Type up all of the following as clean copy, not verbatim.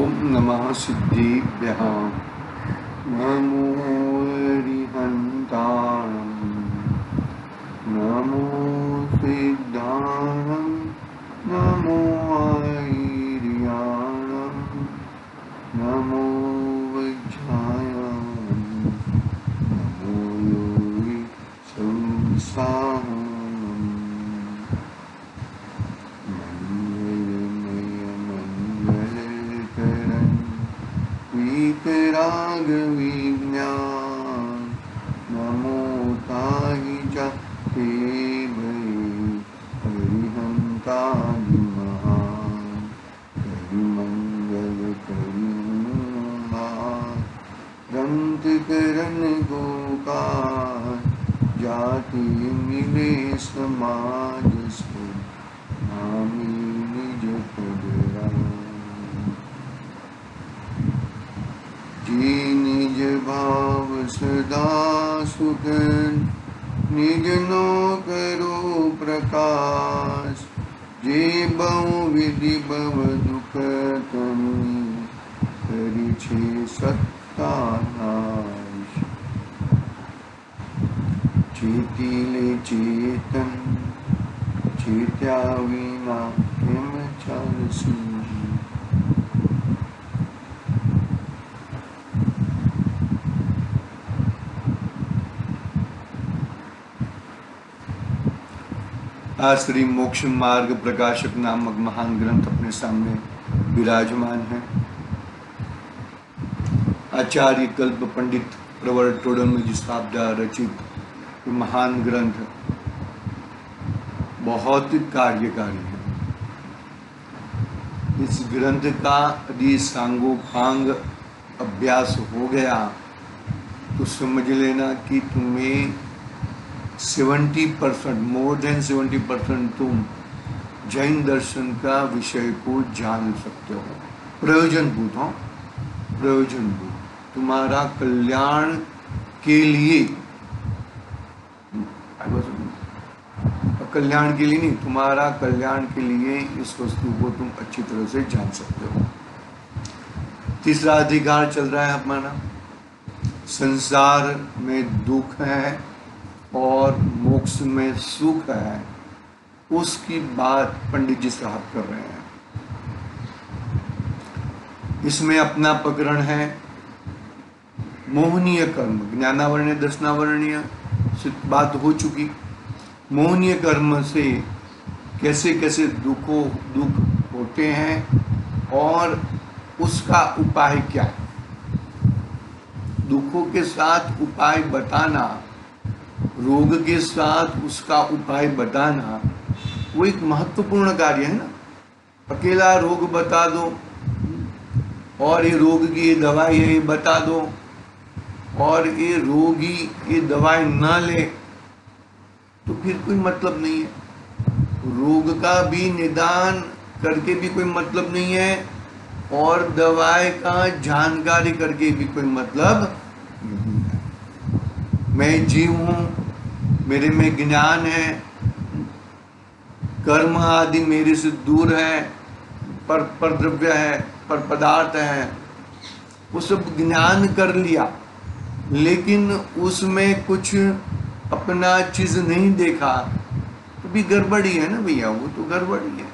ओम नमः सिद्धिभ्यः नमो अरिहन्ताणं नमो सिद्धाणं नमो ऐर्याणं नमो वज्रायणं नमो योगी संस्थानम् राग विज्ञान नमो ताहि च ते हरिहंता महान हरिमंगल करुणान दंत करण गोकार जाति मिले समाज से नामी निज पदरा जी निज भाव सदा सुख निज नो करो प्रकाश जे बहु विधि भव दुख तनु परिछे सत्तानाश चेतिले चेतन चेत्या विना किम चालसी। आज श्री मोक्ष मार्ग प्रकाशक नामक महान ग्रंथ अपने सामने विराजमान है। आचार्य कल्प पंडित प्रवर टोडरमल साहब द्वारा रचित महान ग्रंथ बहुत ही कार्यकारी है। इस ग्रंथ का यदि सांगोपांग अभ्यास हो गया तो समझ लेना कि तुम्हें 70% मोर देन 70% तुम जैन दर्शन का विषय को जान सकते हो। प्रयोजनभूत हो, प्रयोजनभूत तुम्हारा कल्याण के लिए, कल्याण के लिए नहीं, तुम्हारा कल्याण के लिए इस वस्तु को तुम अच्छी तरह से जान सकते हो। तीसरा अधिकार चल रहा है हमारा, संसार में दुख है और मोक्ष में सुख है, उसकी बात पंडित जी साहब कर रहे हैं। इसमें अपना प्रकरण है मोहनीय कर्म, ज्ञानावरणीय दर्शनावरणीय से बात हो चुकी। मोहनीय कर्म से कैसे कैसे दुख होते हैं और उसका उपाय क्या है। दुखों के साथ उपाय बताना, रोग के साथ उसका उपाय बताना, वो एक महत्वपूर्ण कार्य है ना। अकेला रोग बता दो और ये रोग की ये दवाई है ये बता दो और ये रोगी ये दवाई ना ले तो फिर कोई मतलब नहीं है। रोग का भी निदान करके भी कोई मतलब नहीं है और दवाई का जानकारी करके भी कोई मतलब नहीं है। मैं जीव हूँ, मेरे में ज्ञान है, कर्म आदि मेरे से दूर है, पर द्रव्य है, पर पदार्थ है, वो सब ज्ञान कर लिया, लेकिन उसमें कुछ अपना चीज नहीं देखा तो भी गड़बड़ी है ना भैया। वो तो गड़बड़ी है,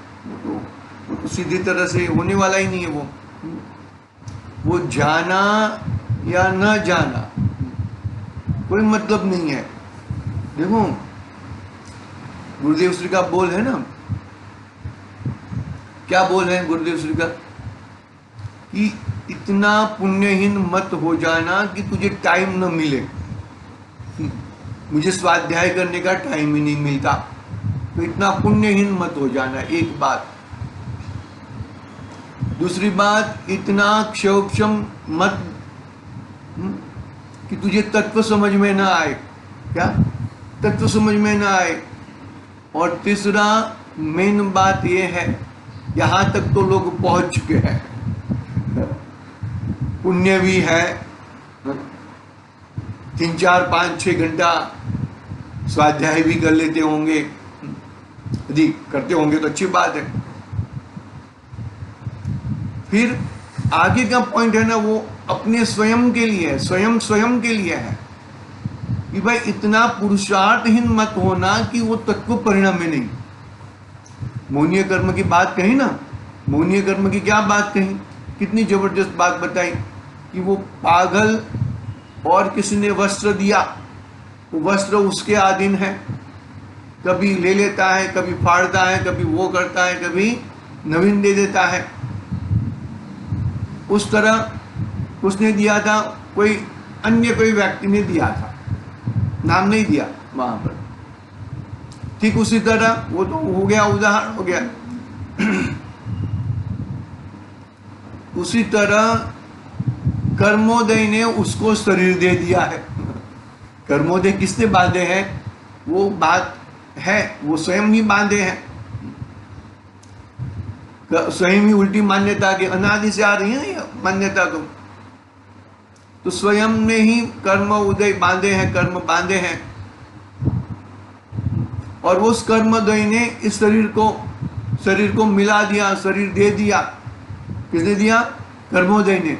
वो तो सीधी तरह से होने वाला ही नहीं है। वो जाना या न जाना कोई मतलब नहीं है। देखो गुरुदेव श्री का बोल है ना, क्या बोल है गुरुदेव श्री का कि इतना पुण्यहीन मत हो जाना कि तुझे टाइम न मिले। मुझे स्वाध्याय करने का टाइम ही नहीं मिलता, तो इतना पुण्यहीन मत हो जाना, एक बात। दूसरी बात, इतना क्षोभक्षम मत कि तुझे तत्व समझ में ना आए। क्या तत्व समझ में ना आए। और तीसरा मेन बात यह है, यहां तक तो लोग पहुंच चुके हैं, पुण्य भी है, 3, 4, 5, 6 घंटा स्वाध्याय भी कर लेते होंगे, यदि करते होंगे तो अच्छी बात है। फिर आगे का पॉइंट है ना, वो अपने स्वयं के लिए है, स्वयं के लिए है कि भाई इतना पुरुषार्थहीन मत होना कि वो तत्व परिणाम में नहीं। मौनीय कर्म की बात कही ना, मौनीय कर्म की क्या बात कही, कितनी जबरदस्त बात बताई कि वो पागल और किसी ने वस्त्र दिया, वो वस्त्र उसके अधीन है, कभी ले लेता है, कभी फाड़ता है, कभी वो करता है, कभी नवीन दे देता है। उस तरह उसने दिया था, कोई अन्य कोई व्यक्ति ने दिया था, नाम नहीं दिया वहां पर। ठीक उसी तरह वो तो हो गया, उदाहरण हो गया। उसी तरह कर्मोदय ने उसको शरीर दे दिया है। कर्मोदय किसने बांधे हैं, वो बात है, वो स्वयं ही बांधे हैं। स्वयं ही उल्टी मान्यता के अनादि से आ रही है ये मान्यता तो स्वयं ने ही कर्म उदय बांधे हैं, कर्म बांधे हैं। और उस कर्मोदय ने इस शरीर को मिला दिया, शरीर दे दिया। किसने दिया, कर्मोदय ने।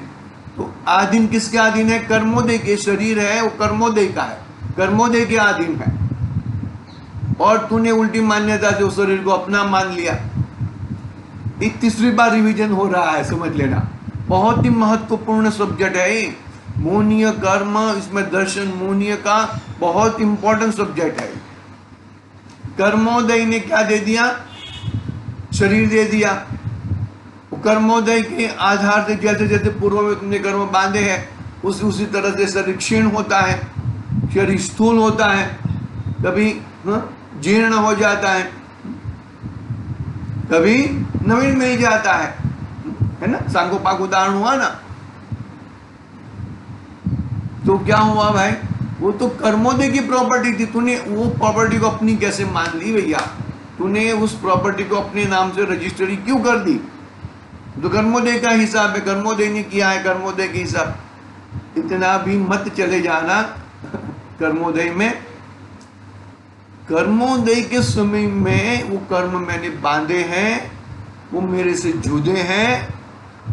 तो आधीन किसके अधीन है, कर्मोदय के। शरीर है वो कर्मोदय का है, कर्मोदय के अधीन है। और तूने उल्टी मान्यता से उस शरीर को अपना मान लिया। एक तीसरी बार रिवीजन हो रहा है, समझ लेना। बहुत ही महत्वपूर्ण सब्जेक्ट है मौनीय कर्म, इसमें दर्शन मौनीय का बहुत इंपॉर्टेंट सब्जेक्ट है। कर्मोदय ने क्या दे दिया, शरीर दे दिया। कर्मोदय के आधार से जैसे जैसे पूर्व में तुमने कर्म बांधे हैं, उसी तरह से शरीर क्षीण होता है, शरीर स्थूल होता है, कभी जीर्ण हो जाता है, कभी नवीन मिल जाता है ना। सांगोपाक उदाहरण हुआ ना। तो क्या हुआ भाई, वो तो कर्मोदय की प्रॉपर्टी थी, तूने वो प्रॉपर्टी को अपनी कैसे मान ली भैया। तूने उस प्रॉपर्टी को अपने नाम से रजिस्ट्री क्यों कर दी। तो कर्मोदय का हिसाब है, कर्मोदय ने किया है, कर्मोदय के हिसाब। इतना भी मत चले जाना कर्मोदय में। कर्मोदय के समय में वो कर्म मैंने बांधे हैं, वो मेरे से जुड़े हैं,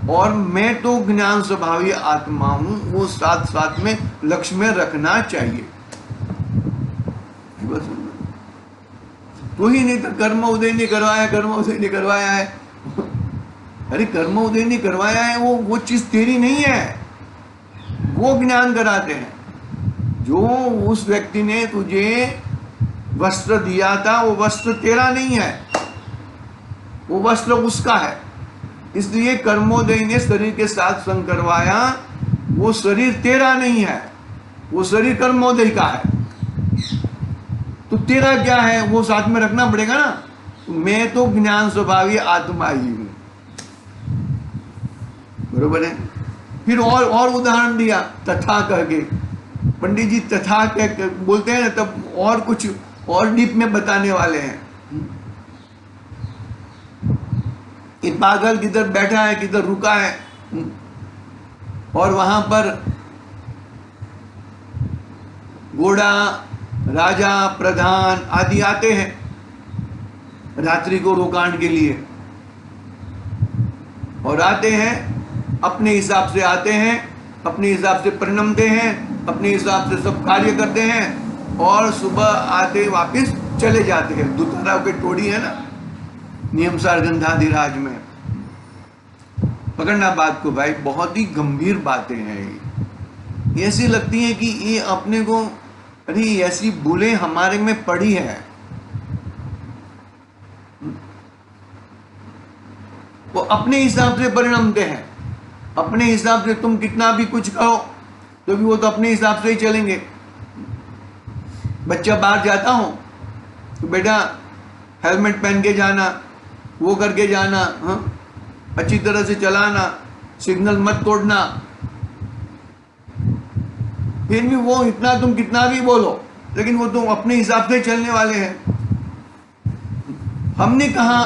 और मैं तो ज्ञान स्वभावी आत्मा हूं, वो साथ साथ में लक्ष्य में रखना चाहिए। तो ही नहीं तो कर्म उदय ने करवाया, कर्म उदय ने करवाया है। अरे कर्म उदय ने करवाया है, वो चीज तेरी नहीं है, वो ज्ञान कराते हैं। जो उस व्यक्ति ने तुझे वस्त्र दिया था, वो वस्त्र तेरा नहीं है, वो वस्त्र उसका है। इसलिए कर्मोदय ने शरीर के साथ संग करवाया। वो शरीर तेरा नहीं है, वो शरीर कर्मोदय का है। तो तेरा क्या है, वो साथ में रखना पड़ेगा ना। मैं तो ज्ञान स्वभावी आत्मा ही हूं, बरोबर है। फिर और उदाहरण दिया तथा करके। पंडित जी तथा कह बोलते हैं ना, तब और कुछ और डीप में बताने वाले हैं। ये पागल किधर बैठा है, किधर रुका है, और वहां पर घोड़ा, राजा, प्रधान आदि आते हैं रात्रि को रोकाण के लिए। और आते हैं अपने हिसाब से, आते हैं अपने हिसाब से परिणमते हैं, अपने हिसाब से सब कार्य करते हैं, और सुबह आते वापस चले जाते हैं। दुतारा की टोड़ी है ना नियमसार गंधाधिराज में। पकड़ना बात को भाई, बहुत ही गंभीर बातें हैं ये। ऐसी लगती है कि ये अपने को, अरे ऐसी भूलें हमारे में पड़ी है। वो अपने हिसाब से परिणमते हैं, अपने हिसाब से। तुम कितना भी कुछ कहो तो भी वो तो अपने हिसाब से ही चलेंगे। बच्चा बाहर जाता हो तो बेटा हेलमेट पहन के जाना, वो करके जाना, अच्छी तरह से चलाना, सिग्नल मत तोड़ना। फिर भी वो इतना तुम कितना भी बोलो, लेकिन वो तुम अपने हिसाब से चलने वाले हैं। हमने कहा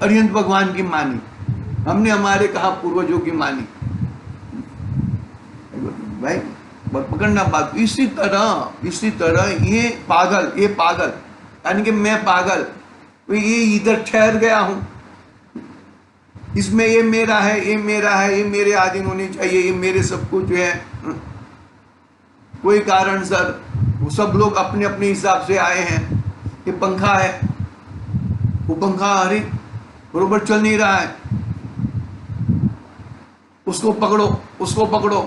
अरिहंत भगवान की मानी, हमने हमारे कहा पूर्वजों की मानी भाई। पकड़ना बात। इसी तरह ये पागल यानी कि मैं पागल, ये इधर ठहर गया हूं, इसमें ये मेरा है, ये मेरा है, ये मेरे अधीन होनी चाहिए, ये मेरे सब कुछ है। कोई कारण सर वो सब लोग अपने अपने हिसाब से आए हैं। ये पंखा है, वो पंखा अरे बरोबर चल नहीं रहा है, उसको पकड़ो, उसको पकड़ो।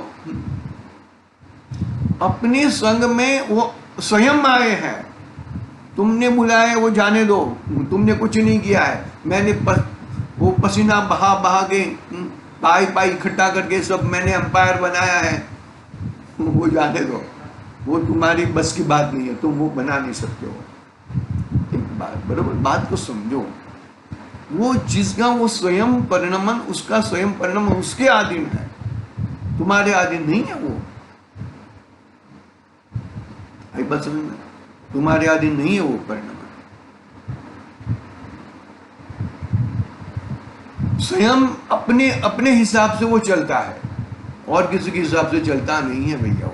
अपने संग में वो स्वयं आए हैं। तुमने बुलाया वो जाने दो, तुमने कुछ नहीं किया है। मैंने वो पसीना बहा बहा के पाई पाई इकट्ठा करके सब मैंने अंपायर बनाया है, वो जाने दो। वो तुम्हारी बस की बात नहीं है, तुम वो बना नहीं सकते हो। एक बात बराबर बात को समझो। वो जिसका वो स्वयं परिणमन, उसका स्वयं परिणमन उसके अधीन है, तुम्हारे अधीन नहीं है। वो आई बात समझ में? तुम्हारे अधीन नहीं है वो परिणमन। स्वयं अपने अपने हिसाब से वो चलता है, और किसी के हिसाब से चलता नहीं है भैया। वो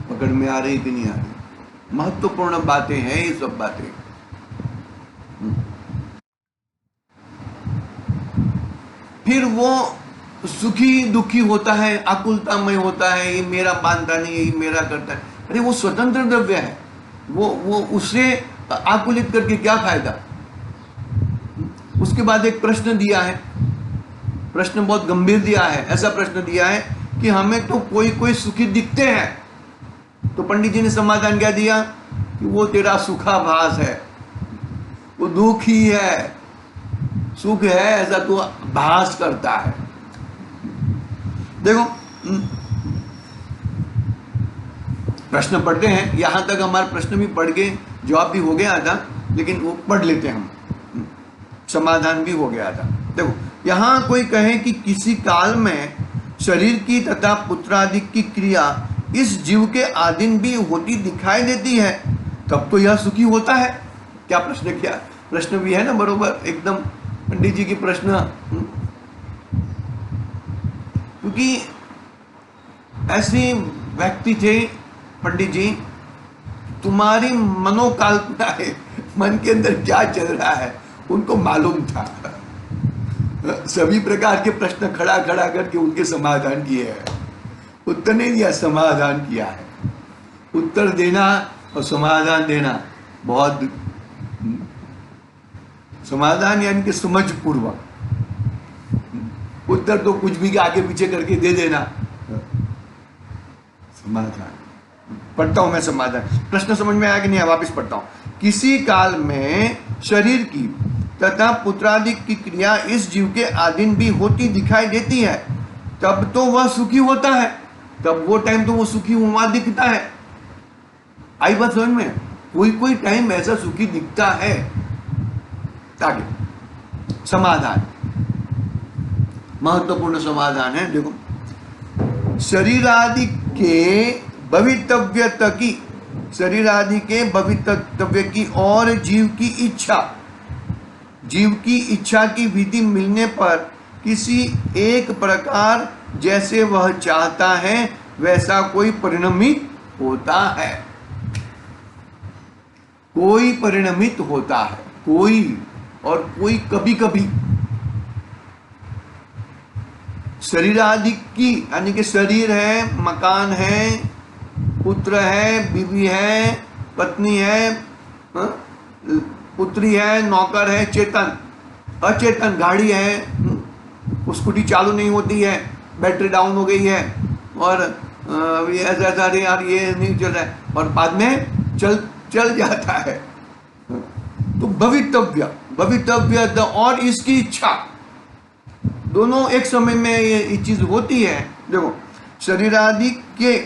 पकड़ में आ रही कि नहीं आ रही? महत्वपूर्ण बातें हैं ये सब बातें। फिर वो सुखी दुखी होता है, आकुलतामय होता है, ये मेरा मानता नहीं है, ये मेरा करता है। अरे वो स्वतंत्र द्रव्य है, वो उससे आकुलित करके क्या फायदा? उसके बाद एक प्रश्न दिया है, प्रश्न बहुत गंभीर दिया है। ऐसा प्रश्न दिया है कि हमें तो कोई कोई सुखी दिखते हैं, तो पंडित जी ने समाधान क्या दिया कि वो तेरा सुखाभास है, वो दुखी है। सुख है ऐसा तो भास करता है। देखो प्रश्न पढ़ते हैं, यहां तक हमारे प्रश्न भी पढ़ के जवाब भी हो गया था, लेकिन वो पढ़ लेते हैं हम, समाधान भी हो गया था। देखो यहां कोई कहे कि किसी काल में शरीर की तथा पुत्रादि की क्रिया इस जीव के अधीन भी होती दिखाई देती है, तब तो यह सुखी होता है। क्या प्रश्न किया? प्रश्न भी है ना बरोबर एकदम पंडित जी की प्रश्न। क्योंकि ऐसे व्यक्ति थे पंडित जी, तुम्हारी मनोकल्पना है, मन के अंदर क्या चल रहा है उनको मालूम था। सभी प्रकार के प्रश्न खड़ा खड़ा करके उनके समाधान किए हैं। उत्तर नहीं दिया, समाधान किया है। उत्तर देना और समाधान देना बहुत, समाधान यानी कि समझ पूर्वक। उत्तर तो कुछ भी आगे पीछे करके दे देना। समाधान पढ़ता हूं मैं, समाधान। प्रश्न समझ में आया कि नहीं? वापिस पढ़ता हूं। किसी काल में शरीर की तथा पुत्रादि की क्रिया इस जीव के अधीन भी होती दिखाई देती है, तब तो वह सुखी होता है। तब वो टाइम तो वो सुखी हुआ दिखता है। आई बात समझ में? कोई कोई टाइम ऐसा सुखी दिखता है। आगे समाधान, महत्वपूर्ण समाधान है। देखो शरीर आदि के भवितव्य की, शरीर आदि के भवितव्य की और जीव की इच्छा की विधि मिलने पर किसी एक प्रकार जैसे वह चाहता है वैसा कोई परिणमित होता है। कोई परिणमित होता है, कोई, और कोई कभी कभी। शरीर आदि की यानी कि शरीर है, मकान है, पुत्र है, बीवी है, पत्नी है, पुत्री है, नौकर है, चेतन, अचेतन, गाड़ी है, स्कूटी चालू नहीं होती है, बैटरी डाउन हो गई है, और ऐसा ऐसा अरे यार ये नहीं चल रहा है, और बाद में चल जाता है। तो भवितव्य और इसकी इच्छा दोनों एक समय में ये चीज होती है। देखो शरीर आदि के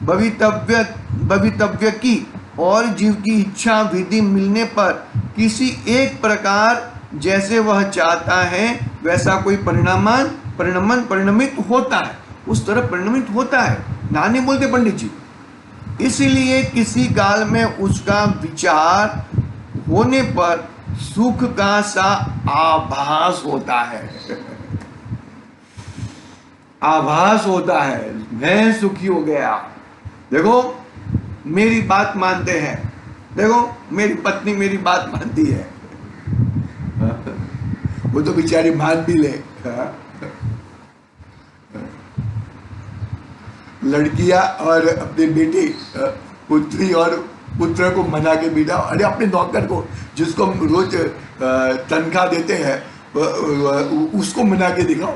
भवितव्य की और जीव की इच्छा विधि मिलने पर किसी एक प्रकार जैसे वह चाहता है वैसा कोई परिणमित होता है, उस तरह परिणमित होता है। नानी बोलते पंडित जी, इसलिए किसी काल में उसका विचार होने पर सुख का सा आभास होता है। आभास होता है, मैं सुखी हो गया। देखो मेरी बात मानते हैं, देखो मेरी पत्नी मेरी बात मानती है, वो तो बेचारी मान भी ले। हाँ? लड़कियां और अपने बेटे, पुत्री और पुत्र को मना के बिठाओ, अरे अपने नौकर को जिसको हम रोज तनख्वाह देते हैं उसको मना के दिखाओ।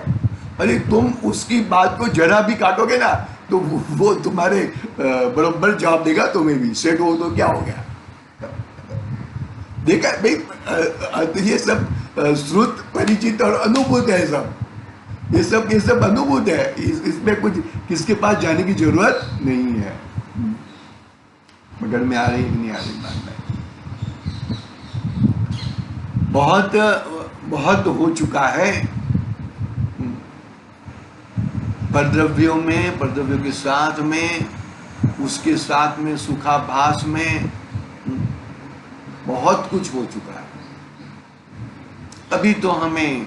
अरे तुम उसकी बात को जरा भी काटोगे ना तो वो तुम्हारे बराबर जवाब देगा तुम्हें भी, सेठ हो तो क्या हो गया। देखा भाई, ये सब श्रुत परिचित और अनुभूत है, सब ये सब अनुभूत है, इसमें कुछ किसके पास जाने की जरूरत नहीं है। मगर में आ रही कि नहीं आ रही बात में, बहुत हो चुका है परद्रव्यों में, परद्रव्यों के साथ में, उसके साथ में सुखाभास में बहुत कुछ हो चुका है। अभी तो हमें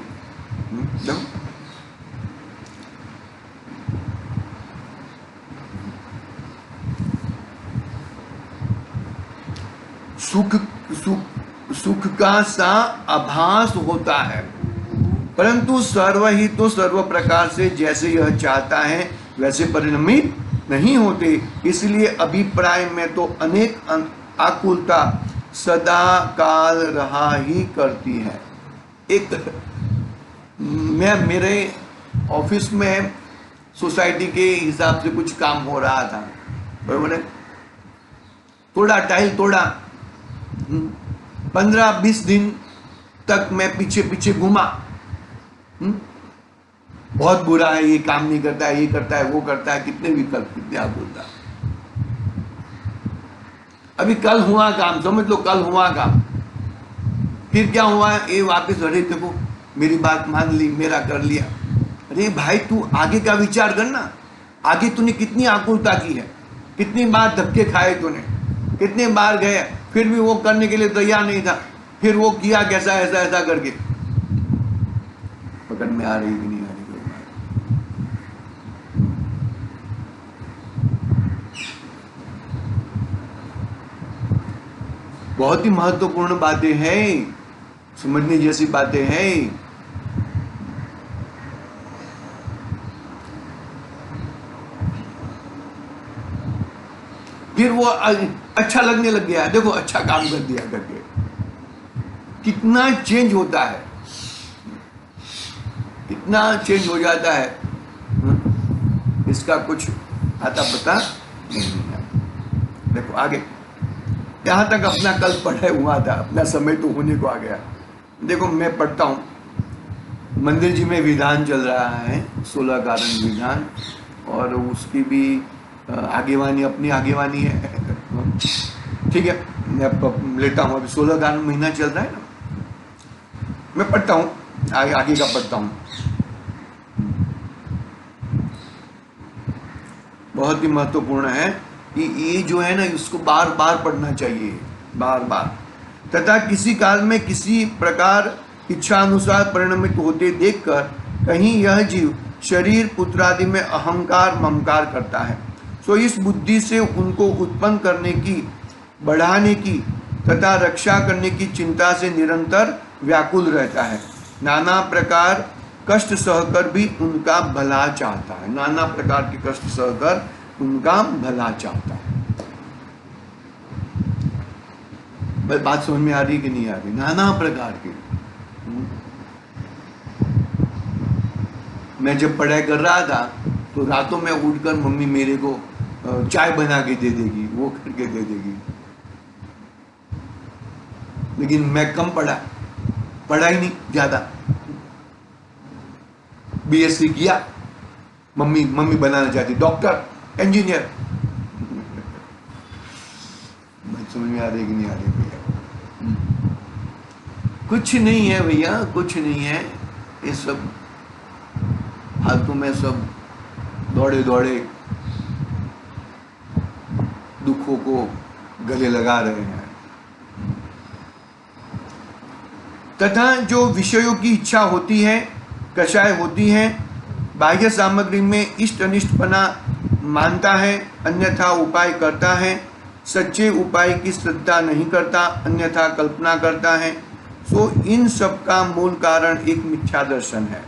सुख का सा आभास होता है, परंतु सर्व ही तो सर्व प्रकार से जैसे यह चाहता है वैसे परिणमित नहीं होते। इसलिए अभिप्राय में तो अनेक आकुलता सदा काल रहा ही करती है। मेरे ऑफिस में सोसाइटी के हिसाब से कुछ काम हो रहा था, बराबर, तोड़ा टाइल तोड़ा, 15-20 दिन तक मैं पीछे पीछे घूमा, बहुत बुरा है, ये काम नहीं करता है, ये करता है, वो करता है, कितने विकल्प, कितने बोलता। अभी कल हुआ काम, समझ लो कल हुआ काम, फिर क्या हुआ, ये वापस, अरे देखो मेरी बात मान ली, मेरा कर लिया। अरे भाई तू आगे का विचार करना, आगे तूने कितनी आकुलता की है, कितनी बार धक्के खाए तूने, कितने बार गए, फिर भी वो करने के लिए तैयार नहीं था, फिर वो किया कैसा, ऐसा ऐसा करके। पकड़ में आ रही कि नहीं आ रही? बहुत ही महत्वपूर्ण बातें हैं, समझने जैसी बातें हैं। फिर वो अच्छा लगने लग गया, देखो अच्छा काम कर दिया करके, कितना चेंज होता है, कितना चेंज हो जाता है, इसका कुछ आता पता नहीं है। देखो आगे, यहां तक अपना कल पढ़े हुआ था, अपना समय तो होने को आ गया। देखो मैं पढ़ता हूँ, मंदिर जी में विधान चल रहा है, 16 कारण विधान, और उसकी भी आगेवानी, अपनी आगेवानी है, ठीक है, मैं लेता हूँ। अभी 16 कारण महीना चल रहा है ना, मैं पढ़ता हूँ, आगे का पढ़ता हूँ। बहुत ही महत्वपूर्ण है कि ये जो है ना, इसको बार बार पढ़ना चाहिए, बार बार। तथा किसी काल में किसी प्रकार इच्छा अनुसार परिणमित होते देखकर कहीं यह जीव शरीर पुत्र आदि में अहंकार ममकार करता है, सो इस बुद्धि से उनको उत्पन्न करने की, बढ़ाने की तथा रक्षा करने की चिंता से निरंतर व्याकुल रहता है। नाना प्रकार कष्ट सहकर भी उनका भला चाहता है, नाना प्रकार के कष्ट सहकर उनका भला चाहता है। बात समझ में आ रही कि नहीं आ रही? नाना प्रकार के। मैं जब पढ़ाई कर रहा था तो रातों में उठकर मम्मी मेरे को चाय बना के दे देगी, वो करके दे देगी, लेकिन मैं कम पढ़ा ही नहीं ज्यादा। बीएससी किया, मम्मी बनाना चाहती डॉक्टर, इंजीनियर। समझ में आ रही कि नहीं आ रही भैया? कुछ नहीं है भैया, कुछ नहीं है, ये सब फालतू में सब दौड़े दौड़े दुखों को गले लगा रहे हैं। तथा जो विषयों की इच्छा होती है, कषाय होती है, बाह्य सामग्री में इष्ट अनिष्टपना मानता है, अन्यथा उपाय करता है, सच्चे उपाय की श्रद्धा नहीं करता, अन्यथा कल्पना करता है, सो इन सब का मूल कारण एक मिथ्या दर्शन है।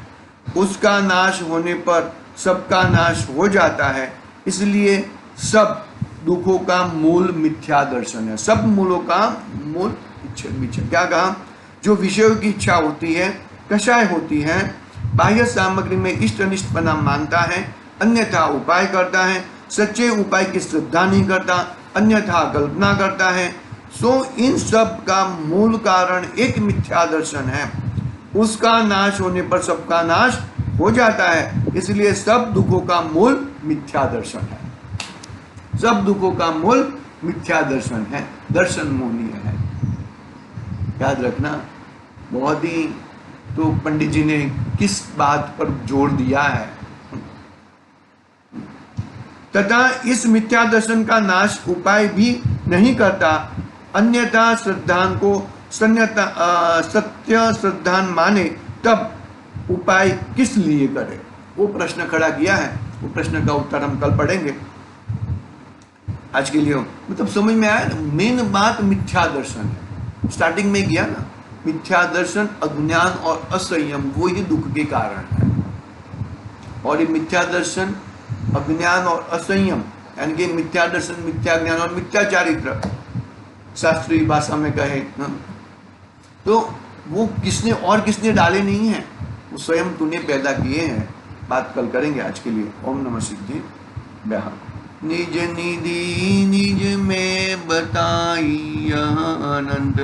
उसका नाश होने पर सबका नाश हो जाता है, इसलिए सब दुखों का मूल मिथ्या दर्शन है। सब मूलों का मूल इच्छा। क्या कहा? जो विषयों की इच्छा होती है, कषाय होती है, बाह्य सामग्री में इष्ट अनिष्टपना मानता है, अन्यथा उपाय करता है, सच्चे उपाय की श्रद्धा नहीं करता, अन्यथा कल्पना करता है। सो इन सब का मूल कारण एक मिथ्या दर्शन है। उसका नाश होने पर सबका नाश हो जाता है, इसलिए सब दुखों का मूल मिथ्या दर्शन है। सब दुखों का मूल मिथ्या दर्शन है, दर्शन मोहनीय है। याद रखना। बहुत ही तो पंडित जी ने किस बात पर जोर दिया है। तथा इस मिथ्या दर्शन का नाश उपाय भी नहीं करता, अन्यथा श्रद्धान को सत्य श्रद्धान माने तब उपाय किस लिए करे? वो प्रश्न खड़ा किया है। वो प्रश्न का उत्तर हम कल पढ़ेंगे। आज के लिए मतलब समझ में आया ना? मेन बात मिथ्या दर्शन है। स्टार्टिंग में किया ना, मिथ्या दर्शन, अज्ञान और असंयम वो ही दुख के कारण है। और ये मिथ्या दर्शन, अज्ञान और असंयम, यानी कि मिथ्या दर्शन, मिथ्या ज्ञान और मिथ्या चारित्र, शास्त्रीय भाषा में कहे तो वो किसने डाले नहीं है, वो स्वयं तूने पैदा किए हैं। बात कल करेंगे। आज के लिए ओम नमः सिद्धि व्याह। निज निधि निज में बताई आनंद